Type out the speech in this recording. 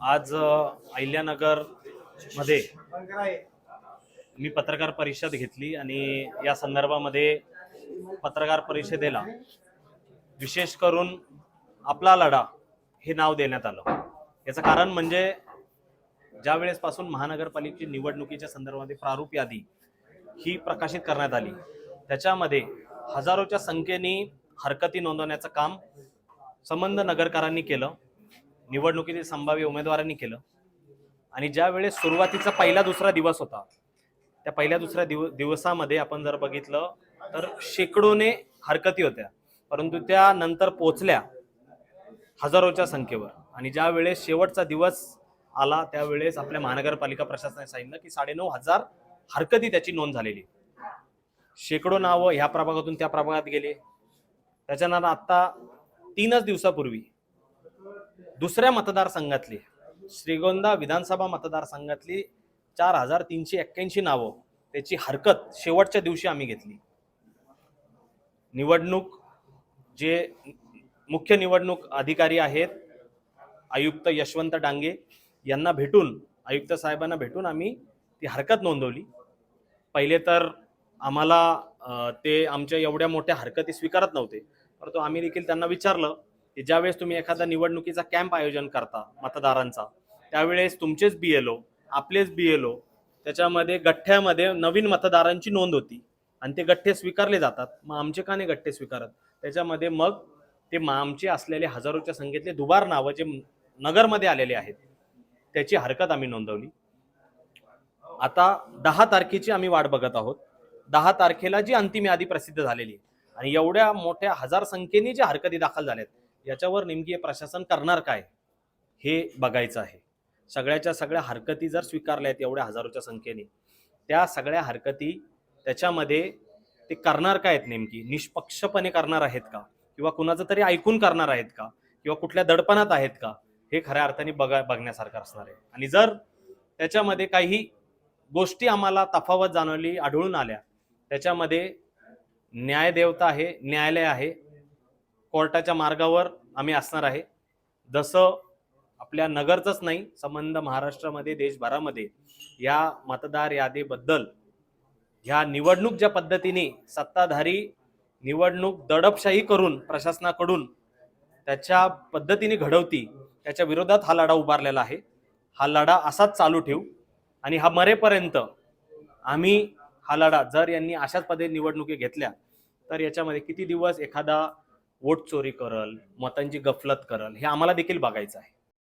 आज अहिल्यानगर मध्ये मी पत्रकार परिषद घेतली आणि या संदर्भामध्ये पत्रकार परिषदेला विशेष करून आपला लढा हे नाव देण्यात आलं। याचं कारण म्हणजे ज्या वेळेसपासून महानगरपालिकेची निवडणुकीच्या संदर्भामध्ये प्रारूप यादी ही प्रकाशित करण्यात आली, त्याच्यामध्ये हजारोच्या संख्येने हरकती नोंदवण्याचं काम संबंध नगरकरांनी केलं, निवडणुकीतील संभाव्य उमेदवारांनी केलं। आणि ज्या वेळेस सुरुवातीचा पहिला दुसरा दिवस होता, त्या पहिल्या दुसऱ्या दिवसामध्ये आपण जर बघितलं तर शेकडोने हरकती होत्या, परंतु त्या नंतर पोहोचल्या हजारोच्या संख्येवर। आणि ज्या वेळेस शेवटचा दिवस आला त्यावेळेस आपल्या महानगरपालिका प्रशासनाने सांगितलं की 9,500 हरकती त्याची नोंद झालेली। शेकडो नावं ह्या प्रभागातून त्या प्रभागात गेले। त्याच्यानंतर आता 3च दिवसापूर्वी दुसऱ्या मतदारसंघातली श्रीगोंदा विधानसभा मतदारसंघातली 4,381 नावं त्याची हरकत शेवटच्या दिवशी आम्ही घेतली। निवडणूक जे मुख्य निवडणूक अधिकारी आहेत आयुक्त यशवंत डांगे यांना भेटून, आयुक्त साहेबांना भेटून आम्ही ती हरकत नोंदवली। पहिले तर आम्हाला ते आमच्या एवढ्या मोठ्या हरकती स्वीकारत नव्हते, परंतु आम्ही देखील त्यांना विचारलं की ज्यावेळेस तुम्ही एखादा निवडणुकीचा कॅम्प आयोजन करता मतदारांचा, त्यावेळेस तुमचेच BLO, आपलेच BLO त्याच्यामध्ये गठ्ठ्यामध्ये नवीन मतदारांची नोंद होती आणि ते गठ्ठे स्वीकारले जातात, मग आमचे का नाही गठ्ठे स्वीकारत? त्याच्यामध्ये मग ते आमचे असलेले हजारोच्या संख्येतले दुबार नावं जे नगरमध्ये आलेले आहेत त्याची हरकत आम्ही नोंदवली। आता 10 तारखेची आम्ही वाट बघत आहोत। 10 तारखेला जी अंतिम यादी प्रसिद्ध झालेली आणि एवढ्या मोठ्या हजार संख्येने ज्या हरकती दाखल झाल्यात याच्यावर नेमकी प्रशासन करणार काय हे बघायचं आहे। सगळ्याच्या सगळ्या हरकती जर स्वीकारल्या आहेत एवढ्या हजारोच्या संख्येने, त्या सगळ्या हरकती त्याच्यामध्ये ते करणार काय आहेत? नेमकी निष्पक्षपणे करणार आहेत का, किंवा कुणाचं तरी ऐकून करणार आहेत का, किंवा कुठल्या दडपणात आहेत का, हे खऱ्या अर्थाने बघण्यासारखं असणार आहे। आणि जर त्याच्यामध्ये काही गोष्टी आम्हाला तफावत जाणवली, आढळून आल्या, त्याच्यामध्ये न्यायदेवता आहे, न्यायालय आहे, कोर्टाच्या मार्गावर आम्ही असणार आहे। जसं आपल्या नगरचंच नाही, संबंध महाराष्ट्रामध्ये देशभरामध्ये या मतदार यादीबद्दल ह्या निवडणूक ज्या पद्धतीने सत्ताधारी निवडणूक दडपशाही करून प्रशासनाकडून त्याच्या पद्धतीने घडवती, त्याच्या विरोधात हा लढा उभारलेला आहे। हा लढा असाच चालू ठेवू आणि हा मरेपर्यंत आम्ही हा लढा, जर यांनी अशाच पद्धतीने निवडणुकी घेतल्या तर याच्यामध्ये किती दिवस एखादा वोट चोरी करल, मतांची गफलत करल, हे आम्हाला देखील बघायचं आहे।